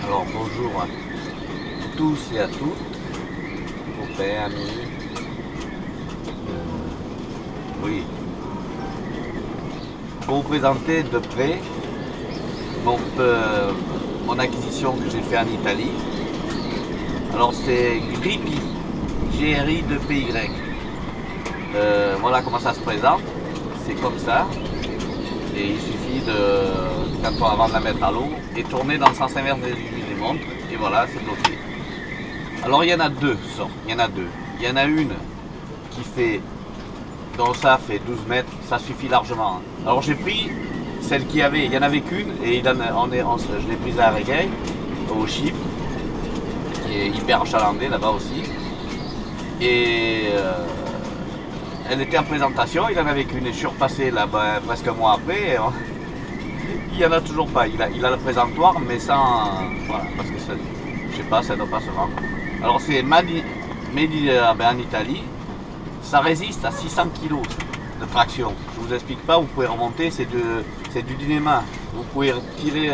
Alors bonjour à tous et à toutes, copains, amis. Oui, pour vous présenter de près mon acquisition que j'ai fait en Italie. Alors c'est Grippi, GRI2PY. Voilà comment ça se présente. C'est comme ça. Et il suffit de, quand on va la mettre à l'eau, et tourner dans le sens inverse des montres. Et voilà, c'est bloqué. Alors il y en a deux sortes. Il y en a deux. Il y en a une qui fait, dont ça fait 12 mètres, ça suffit largement. Alors j'ai pris celle qui avait, il n'y en avait qu'une, et je l'ai prise à Regueil, au Chypre, qui est hyper achalandé là-bas aussi. Et elle était en présentation, il en avait qu'une, et je suis repassé là-bas presque un mois après, et il n'y en a toujours pas. Il a le présentoir, mais sans, voilà, parce que ça, je sais pas, ça ne doit pas se vendre. Alors c'est made en Italie, ça résiste à 600 kg de traction. Je vous explique pas, vous pouvez remonter, c'est du dynama. Vous pouvez tirer,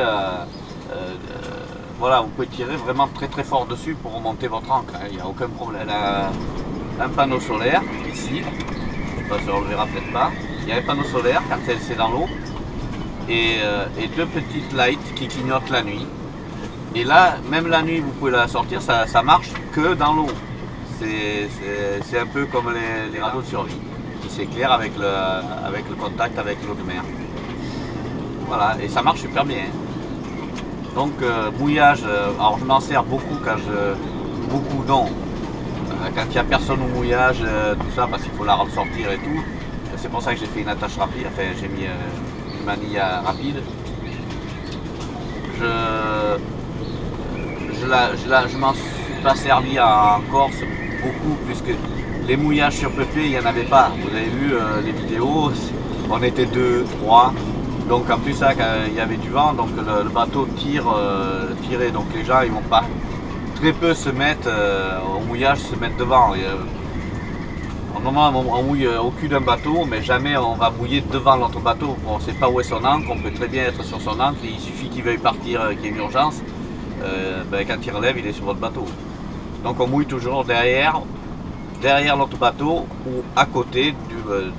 voilà, vous pouvez tirer vraiment très très fort dessus pour remonter votre ancre. Il n'y a aucun problème. Elle a un panneau solaire ici, je sais pas si on le verra peut-être pas. Il y a un panneau solaire quand c'est dans l'eau et deux petites lights qui clignotent la nuit. Et là, même la nuit, vous pouvez la sortir, ça marche que dans l'eau. C'est un peu comme les radeaux de survie qui s'éclairent avec le contact avec l'eau de mer. Voilà, et ça marche super bien. Donc mouillage, alors je m'en sers beaucoup quand beaucoup non, quand il n'y a personne au mouillage, tout ça, parce qu'il faut la ressortir et tout. C'est pour ça que j'ai fait une attache rapide, enfin j'ai mis une manille rapide. Je m'en suis pas servi en Corse beaucoup, puisque les mouillages sur Peuplé, il n'y en avait pas. Vous avez vu les vidéos, on était 2, 3. Donc en plus ça, quand il y avait du vent, donc le bateau tirait, donc les gens ils vont pas très peu se mettre au mouillage, se mettre devant. Normalement on mouille au cul d'un bateau, mais jamais on va mouiller devant l'autre bateau. On ne sait pas où est son ancre, on peut très bien être sur son ancre, il suffit qu'il veuille partir, qu'il y ait une urgence. Quand il relève, il est sur votre bateau. Donc on mouille toujours derrière l'autre bateau ou à côté de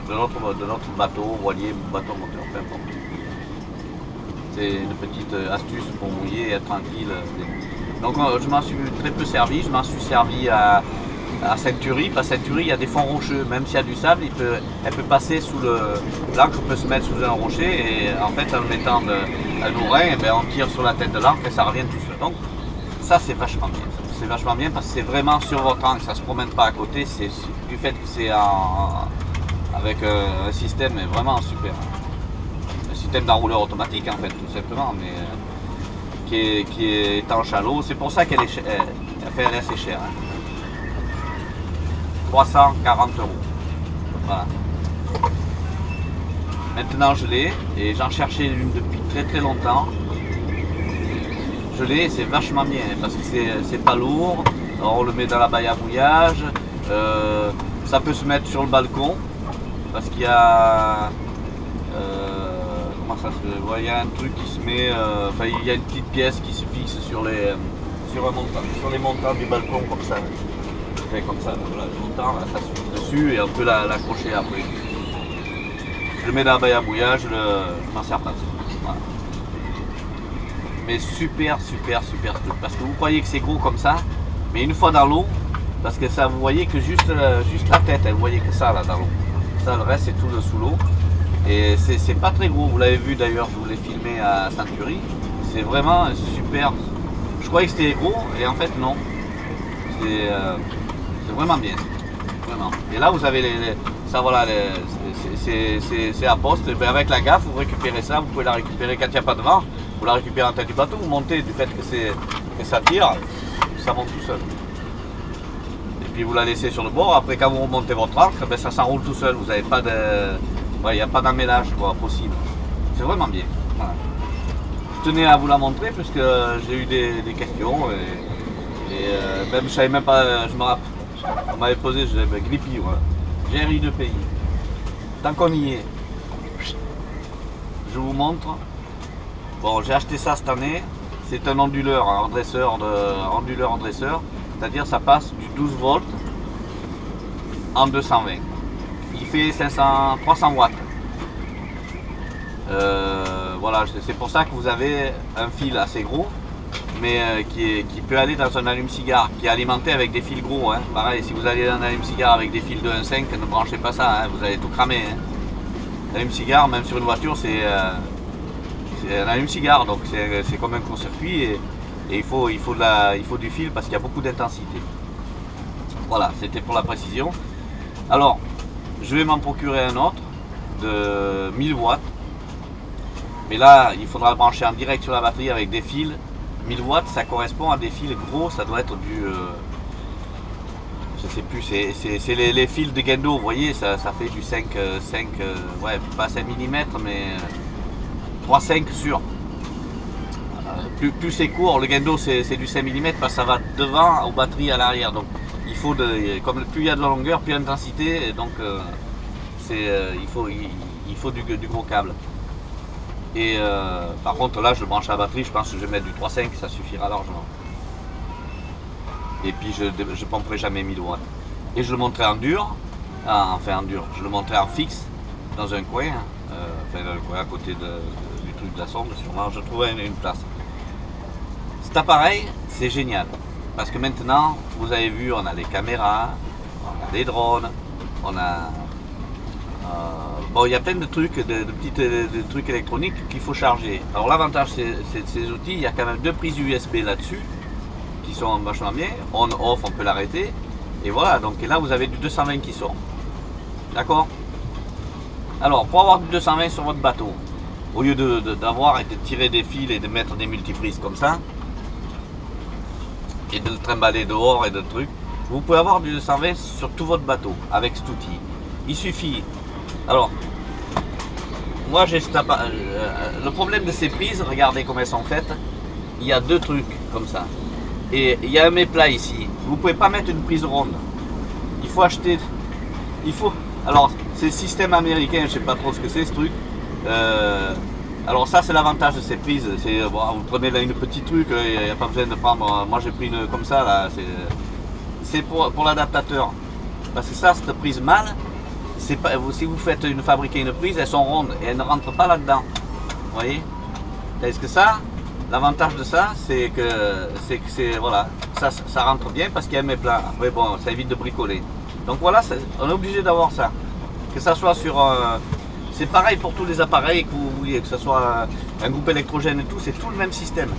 notre bateau, voilier, bateau moteur, peu importe. C'est une petite astuce pour mouiller et être tranquille. Donc je m'en suis très peu servi, je m'en suis servi à Century. À Century, il y a des fonds rocheux, même s'il y a du sable, elle peut passer sous l'ancre peut se mettre sous un rocher, et en fait en le mettant à nos reins, on tire sur la tête de l'ancre et ça revient tout seul. Donc ça c'est vachement bien. C'est vachement bien parce que c'est vraiment sur votre ancre, ça ne se promène pas à côté, c'est du fait que c'est avec un système vraiment super. Un système d'enrouleur automatique en fait, tout simplement, mais qui est étanche à l'eau. C'est pour ça qu'elle est assez chère. 340 €. Voilà. Maintenant je l'ai, et j'en cherchais une depuis très très longtemps. Je l'ai, c'est vachement bien parce que c'est pas lourd. Alors, on le met dans la baille à mouillage. Ça peut se mettre sur le balcon parce qu'il y a comment ça se voit, il y a un truc qui se met, enfin il y a une petite pièce qui se fixe sur les montants du balcon comme ça. Comme ça, donc voilà, le montant, là, ça se fixe dessus et on peut l'accrocher après. Je le mets dans la baille à mouillage, je m'en sers pas. Voilà. Mais super truc, parce que vous croyez que c'est gros comme ça, mais une fois dans l'eau, parce que ça, vous voyez que juste la tête, vous voyez que ça là dans l'eau. Ça, le reste c'est tout sous l'eau. Et c'est pas très gros, vous l'avez vu d'ailleurs, je vous l'ai filmé à Century. C'est vraiment super. Je croyais que c'était gros, et en fait non. C'est vraiment bien. Vraiment. Et là vous avez ça voilà, c'est à poste. Et avec la gaffe, vous récupérez ça, vous pouvez la récupérer quand il n'y a pas de vent. Vous la récupérez en tête du bateau, vous montez du fait que ça tire, ça monte tout seul. Et puis vous la laissez sur le bord, après quand vous remontez votre ancre, ça s'enroule tout seul, vous n'avez pas de. Il n'y a pas d'emmêlage possible. C'est vraiment bien. Voilà. Je tenais à vous la montrer puisque j'ai eu des questions et même je savais même pas, je me rappelle, on m'avait posé, je disais Grippi, voilà. GRI2PY. Tant qu'on y est, je vous montre. Bon, j'ai acheté ça cette année. c'est un onduleur, un dresseur, onduleur dresseur, c'est-à-dire ça passe du 12 volts en 220. Il fait 300 watts. Voilà, c'est pour ça que vous avez un fil assez gros, mais qui peut aller dans un allume-cigare, qui est alimenté avec des fils gros. Hein. Pareil, si vous allez dans un allume-cigare avec des fils de 1,5, ne branchez pas ça, hein, vous allez tout cramer. Hein. L'allume-cigare, même sur une voiture, c'est un allume-cigare, donc c'est comme un court-circuit et il faut du fil parce qu'il y a beaucoup d'intensité. Voilà, c'était pour la précision. Alors, je vais m'en procurer un autre de 1000 watts. Mais là, il faudra le brancher en direct sur la batterie avec des fils. 1000 watts, ça correspond à des fils gros, ça doit être du... je sais plus, c'est les fils de Gendo, vous voyez, ça fait du 5 ouais, pas 5 mm, mais 3,5 sûr. Plus c'est court, le Gendo c'est du 5 mm parce que ça va devant aux batteries à l'arrière. Donc il faut comme plus il y a de la longueur, plus d'intensité, donc il faut du gros câble. Et par contre là je le branche à la batterie, je pense que je vais mettre du 3,5, ça suffira largement. Et puis je pomperai jamais 1000 watts. Et je le monterai en dur, enfin en dur, je le monterai en fixe dans un coin, enfin dans le coin à côté du truc de la sonde, sûrement je trouverai une place. Cet appareil c'est génial, parce que maintenant vous avez vu, on a les caméras, on a des drones, on a... bon, il y a plein de trucs, de trucs électroniques qu'il faut charger. Alors l'avantage de ces outils, il y a quand même 2 prises USB là-dessus qui sont vachement bien. On off, on peut l'arrêter. Et voilà, donc et là vous avez du 220 qui sort. D'accord? Alors pour avoir du 220 sur votre bateau, au lieu d'avoir et de tirer des fils et de mettre des multiprises comme ça, et de le trimballer dehors et de trucs, vous pouvez avoir du 220 sur tout votre bateau avec cet outil. Il suffit. Alors, moi j'ai le problème de ces prises, regardez comment elles sont faites. Il y a 2 trucs comme ça. Et il y a un méplat ici. Vous pouvez pas mettre une prise ronde. Il faut acheter. Alors, c'est le système américain, je sais pas trop ce que c'est ce truc. Alors ça c'est l'avantage de ces prises. Bon, vous prenez là une petite truc, il n'y a pas besoin de prendre. Moi j'ai pris une comme ça là. C'est pour l'adaptateur. Parce que ça, cette prise mâle, pas, si vous faites fabriquer une prise, elles sont rondes et elles ne rentrent pas là-dedans. Vous voyez? Est-ce que ça, l'avantage de ça, c'est que voilà, ça rentre bien parce qu'il y a un méplat. Après bon, ça évite de bricoler. Donc voilà, on est obligé d'avoir ça. Que ça soit sur... c'est pareil pour tous les appareils que vous vouliez, que ce soit un groupe électrogène et tout, c'est tout le même système.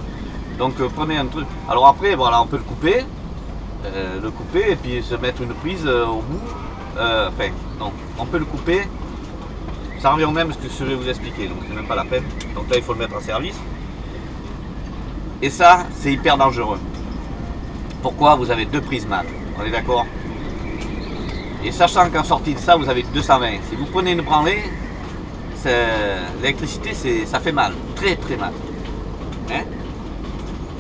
Donc prenez un truc. Alors après, voilà, on peut le couper et puis se mettre une prise au bout. Enfin, non, on peut le couper. Ça revient au même ce que je vais vous expliquer, donc c'est même pas la peine. Donc là, il faut le mettre en service. Et ça, c'est hyper dangereux. Pourquoi? Vous avez 2 prises mâles, on est d'accord? Et sachant qu'en sortie de ça, vous avez 220. Si vous prenez une branlée, l'électricité, ça fait mal, très très mal. Hein?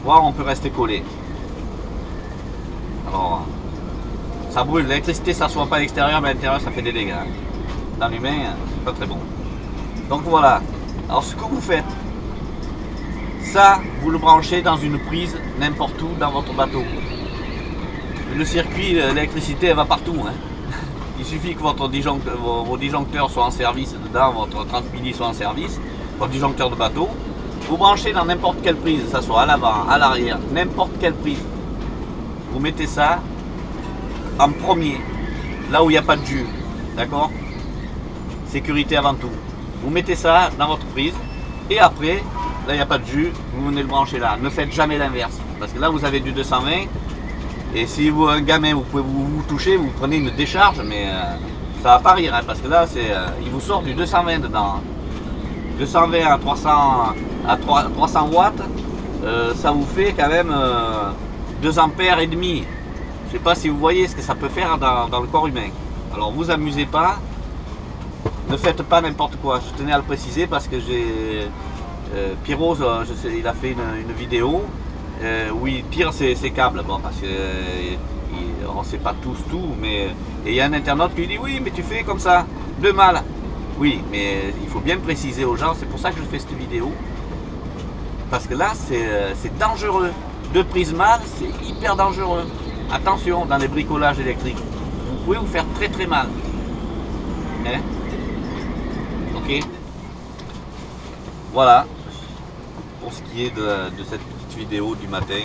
Voire on peut rester collé. Alors, ça brûle, l'électricité ça ne soit pas à l'extérieur, mais à l'intérieur ça fait des dégâts. Dans l'humain, c'est pas très bon. Donc voilà. Alors ce que vous faites, ça, vous le branchez dans une prise n'importe où dans votre bateau. Le circuit, l'électricité, elle va partout. Hein. Il suffit que vos disjoncteurs soient en service dedans, votre 30 milli soit en service, votre disjoncteur de bateau. Vous branchez dans n'importe quelle prise, que ce soit à l'avant, à l'arrière, n'importe quelle prise. Vous mettez ça en premier, là où il n'y a pas de jus, d'accord? Sécurité avant tout. Vous mettez ça dans votre prise et après, là il n'y a pas de jus, vous venez le brancher là. Ne faites jamais l'inverse, parce que là vous avez du 220 et si vous un gamin vous pouvez vous toucher, vous prenez une décharge, mais ça va pas rire, hein, parce que là il vous sort du 220 dedans. 220 à 300 watts, ça vous fait quand même 2 ampères et demi. Je sais pas si vous voyez ce que ça peut faire dans le corps humain. Alors vous amusez pas, ne faites pas n'importe quoi. Je tenais à le préciser parce que j'ai Pyros, il a fait une vidéo où il tire ses câbles. Bon, parce que on sait pas tous tout, mais il y a un internaute qui dit oui, mais tu fais comme ça, de mal. Oui, mais il faut bien préciser aux gens. C'est pour ça que je fais cette vidéo. parce que là, c'est dangereux. Deux prises mal, c'est hyper dangereux. Attention, dans les bricolages électriques, vous pouvez vous faire très très mal. Hein? Ok. Voilà, pour ce qui est de cette petite vidéo du matin.